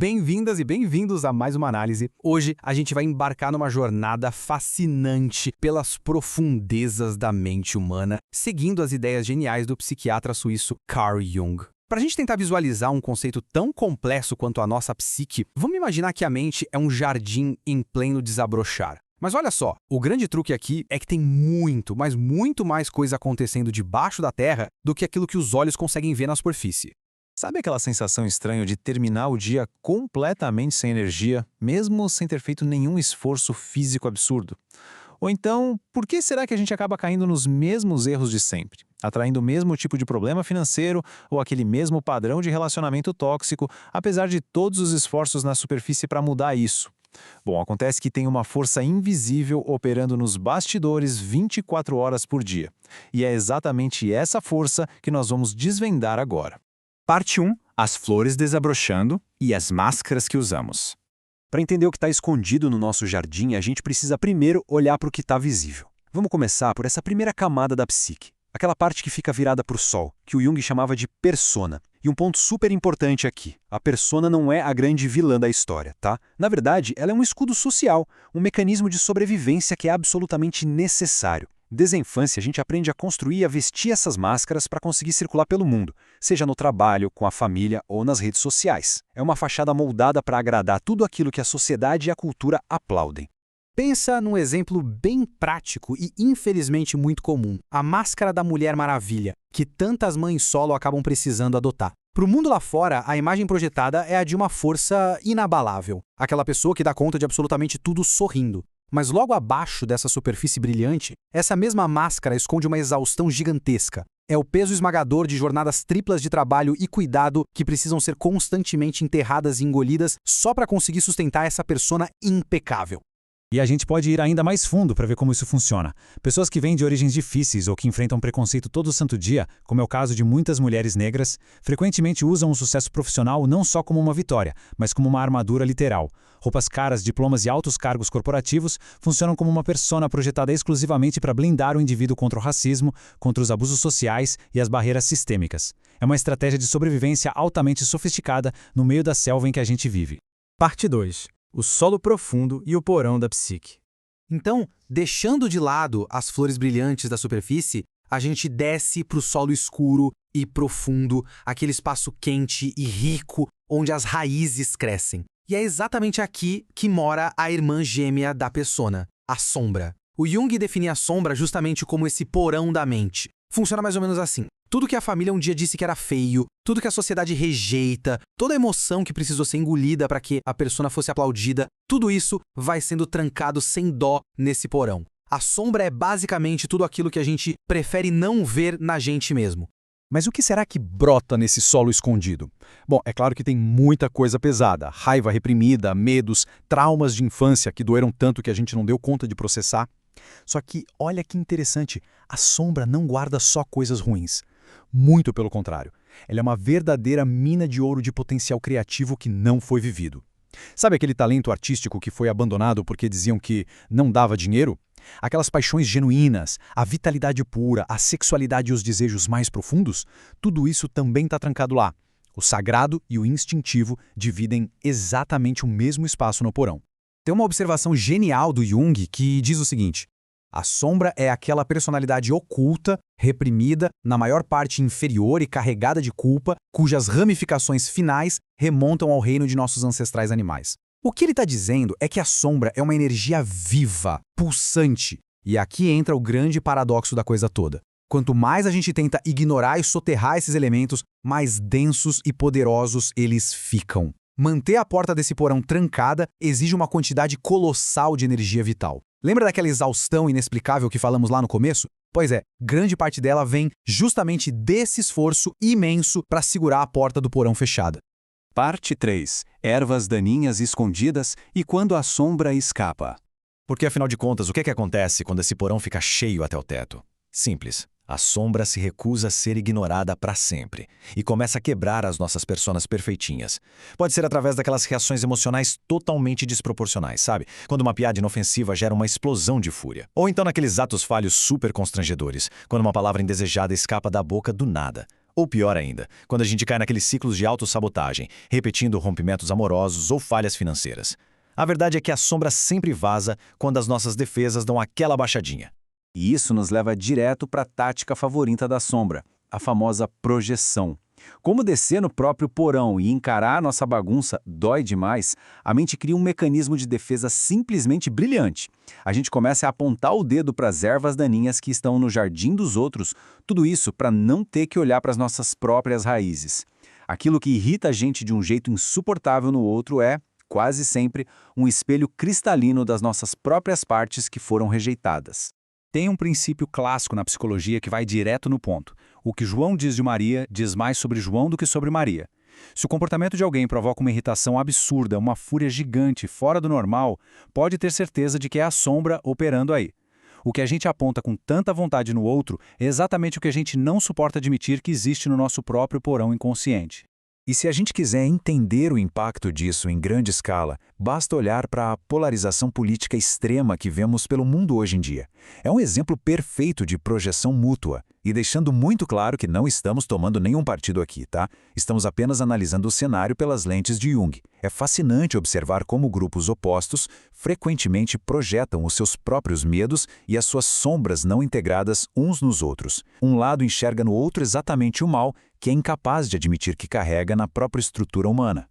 Bem-vindas e bem-vindos a mais uma análise. Hoje a gente vai embarcar numa jornada fascinante pelas profundezas da mente humana, seguindo as ideias geniais do psiquiatra suíço Carl Jung. Para a gente tentar visualizar um conceito tão complexo quanto a nossa psique, vamos imaginar que a mente é um jardim em pleno desabrochar. Mas olha só, o grande truque aqui é que tem muito, mas muito mais coisa acontecendo debaixo da terra do que aquilo que os olhos conseguem ver na superfície. Sabe aquela sensação estranha de terminar o dia completamente sem energia, mesmo sem ter feito nenhum esforço físico absurdo? Ou então, por que será que a gente acaba caindo nos mesmos erros de sempre? Atraindo o mesmo tipo de problema financeiro ou aquele mesmo padrão de relacionamento tóxico, apesar de todos os esforços na superfície para mudar isso? Bom, acontece que tem uma força invisível operando nos bastidores 24 horas por dia. E é exatamente essa força que nós vamos desvendar agora. Parte 1. As flores desabrochando e as máscaras que usamos. Para entender o que está escondido no nosso jardim, a gente precisa primeiro olhar para o que está visível. Vamos começar por essa primeira camada da psique, aquela parte que fica virada para o sol, que o Jung chamava de persona. E um ponto super importante aqui, a persona não é a grande vilã da história, tá? Na verdade, ela é um escudo social, um mecanismo de sobrevivência que é absolutamente necessário. Desde a infância, a gente aprende a construir e a vestir essas máscaras para conseguir circular pelo mundo, seja no trabalho, com a família ou nas redes sociais. É uma fachada moldada para agradar tudo aquilo que a sociedade e a cultura aplaudem. Pensa num exemplo bem prático e infelizmente muito comum, a máscara da Mulher Maravilha, que tantas mães solo acabam precisando adotar. Para o mundo lá fora, a imagem projetada é a de uma força inabalável, aquela pessoa que dá conta de absolutamente tudo sorrindo. Mas logo abaixo dessa superfície brilhante, essa mesma máscara esconde uma exaustão gigantesca. É o peso esmagador de jornadas triplas de trabalho e cuidado que precisam ser constantemente enterradas e engolidas só para conseguir sustentar essa persona impecável. E a gente pode ir ainda mais fundo para ver como isso funciona. Pessoas que vêm de origens difíceis ou que enfrentam preconceito todo santo dia, como é o caso de muitas mulheres negras, frequentemente usam o sucesso profissional não só como uma vitória, mas como uma armadura literal. Roupas caras, diplomas e altos cargos corporativos funcionam como uma persona projetada exclusivamente para blindar o indivíduo contra o racismo, contra os abusos sociais e as barreiras sistêmicas. É uma estratégia de sobrevivência altamente sofisticada no meio da selva em que a gente vive. Parte 2. O solo profundo e o porão da psique. Então, deixando de lado as flores brilhantes da superfície, a gente desce para o solo escuro e profundo, aquele espaço quente e rico onde as raízes crescem. E é exatamente aqui que mora a irmã gêmea da persona, a sombra. O Jung definia a sombra justamente como esse porão da mente. Funciona mais ou menos assim. Tudo que a família um dia disse que era feio, tudo que a sociedade rejeita, toda a emoção que precisou ser engolida para que a persona fosse aplaudida, tudo isso vai sendo trancado sem dó nesse porão. A sombra é basicamente tudo aquilo que a gente prefere não ver na gente mesmo. Mas o que será que brota nesse solo escondido? Bom, é claro que tem muita coisa pesada, raiva reprimida, medos, traumas de infância que doeram tanto que a gente não deu conta de processar. Só que, olha que interessante, a sombra não guarda só coisas ruins. Muito pelo contrário, ela é uma verdadeira mina de ouro de potencial criativo que não foi vivido. Sabe aquele talento artístico que foi abandonado porque diziam que não dava dinheiro? Aquelas paixões genuínas, a vitalidade pura, a sexualidade e os desejos mais profundos? Tudo isso também está trancado lá. O sagrado e o instintivo dividem exatamente o mesmo espaço no porão. Tem uma observação genial do Jung que diz o seguinte: a sombra é aquela personalidade oculta, reprimida, na maior parte inferior e carregada de culpa, cujas ramificações finais remontam ao reino de nossos ancestrais animais. O que ele está dizendo é que a sombra é uma energia viva, pulsante. E aqui entra o grande paradoxo da coisa toda. Quanto mais a gente tenta ignorar e soterrar esses elementos, mais densos e poderosos eles ficam. Manter a porta desse porão trancada exige uma quantidade colossal de energia vital. Lembra daquela exaustão inexplicável que falamos lá no começo? Pois é, grande parte dela vem justamente desse esforço imenso para segurar a porta do porão fechada. Parte 3. Ervas daninhas escondidas e quando a sombra escapa. Porque, afinal de contas, o que acontece quando esse porão fica cheio até o teto? Simples. A sombra se recusa a ser ignorada para sempre e começa a quebrar as nossas personas perfeitinhas. Pode ser através daquelas reações emocionais totalmente desproporcionais, sabe? Quando uma piada inofensiva gera uma explosão de fúria. Ou então naqueles atos falhos super constrangedores, quando uma palavra indesejada escapa da boca do nada. Ou pior ainda, quando a gente cai naqueles ciclos de autossabotagem, repetindo rompimentos amorosos ou falhas financeiras. A verdade é que a sombra sempre vaza quando as nossas defesas dão aquela baixadinha. E isso nos leva direto para a tática favorita da sombra, a famosa projeção. Como descer no próprio porão e encarar nossa bagunça dói demais, a mente cria um mecanismo de defesa simplesmente brilhante. A gente começa a apontar o dedo para as ervas daninhas que estão no jardim dos outros, tudo isso para não ter que olhar para as nossas próprias raízes. Aquilo que irrita a gente de um jeito insuportável no outro é, quase sempre, um espelho cristalino das nossas próprias partes que foram rejeitadas. Tem um princípio clássico na psicologia que vai direto no ponto. O que João diz de Maria diz mais sobre João do que sobre Maria. Se o comportamento de alguém provoca uma irritação absurda, uma fúria gigante, fora do normal, pode ter certeza de que é a sombra operando aí. O que a gente aponta com tanta vontade no outro é exatamente o que a gente não suporta admitir que existe no nosso próprio porão inconsciente. E se a gente quiser entender o impacto disso em grande escala, basta olhar para a polarização política extrema que vemos pelo mundo hoje em dia. É um exemplo perfeito de projeção mútua, e deixando muito claro que não estamos tomando nenhum partido aqui, tá? Estamos apenas analisando o cenário pelas lentes de Jung. É fascinante observar como grupos opostos frequentemente projetam os seus próprios medos e as suas sombras não integradas uns nos outros. Um lado enxerga no outro exatamente o mal que é incapaz de admitir que carrega na própria estrutura humana.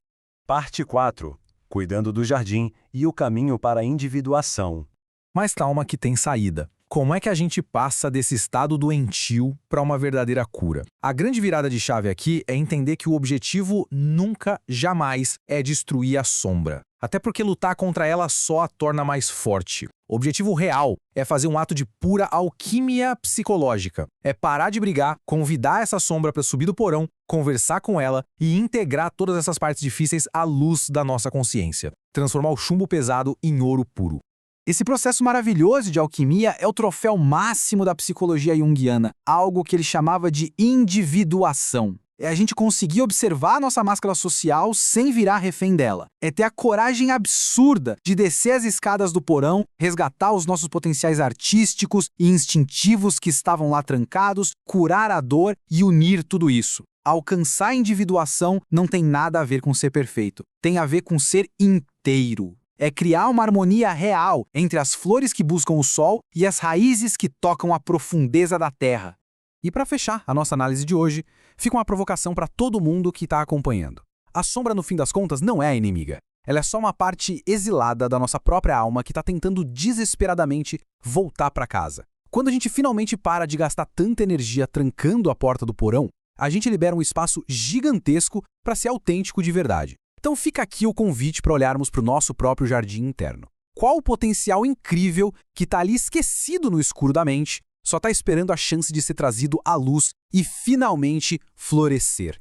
Parte 4. Cuidando do jardim e o caminho para a individuação. Mas calma que tem saída. Como é que a gente passa desse estado doentio para uma verdadeira cura? A grande virada de chave aqui é entender que o objetivo nunca, jamais, é destruir a sombra. Até porque lutar contra ela só a torna mais forte. O objetivo real é fazer um ato de pura alquimia psicológica. É parar de brigar, convidar essa sombra para subir do porão, conversar com ela e integrar todas essas partes difíceis à luz da nossa consciência. Transformar o chumbo pesado em ouro puro. Esse processo maravilhoso de alquimia é o troféu máximo da psicologia junguiana, algo que ele chamava de individuação. É a gente conseguir observar a nossa máscara social sem virar refém dela. É ter a coragem absurda de descer as escadas do porão, resgatar os nossos potenciais artísticos e instintivos que estavam lá trancados, curar a dor e unir tudo isso. Alcançar a individuação não tem nada a ver com ser perfeito, tem a ver com ser inteiro. É criar uma harmonia real entre as flores que buscam o sol e as raízes que tocam a profundeza da terra. E para fechar a nossa análise de hoje, fica uma provocação para todo mundo que está acompanhando. A sombra, no fim das contas, não é a inimiga. Ela é só uma parte exilada da nossa própria alma que está tentando desesperadamente voltar para casa. Quando a gente finalmente para de gastar tanta energia trancando a porta do porão, a gente libera um espaço gigantesco para ser autêntico de verdade. Então fica aqui o convite para olharmos para o nosso próprio jardim interno. Qual o potencial incrível que está ali esquecido no escuro da mente, só está esperando a chance de ser trazido à luz e finalmente florescer?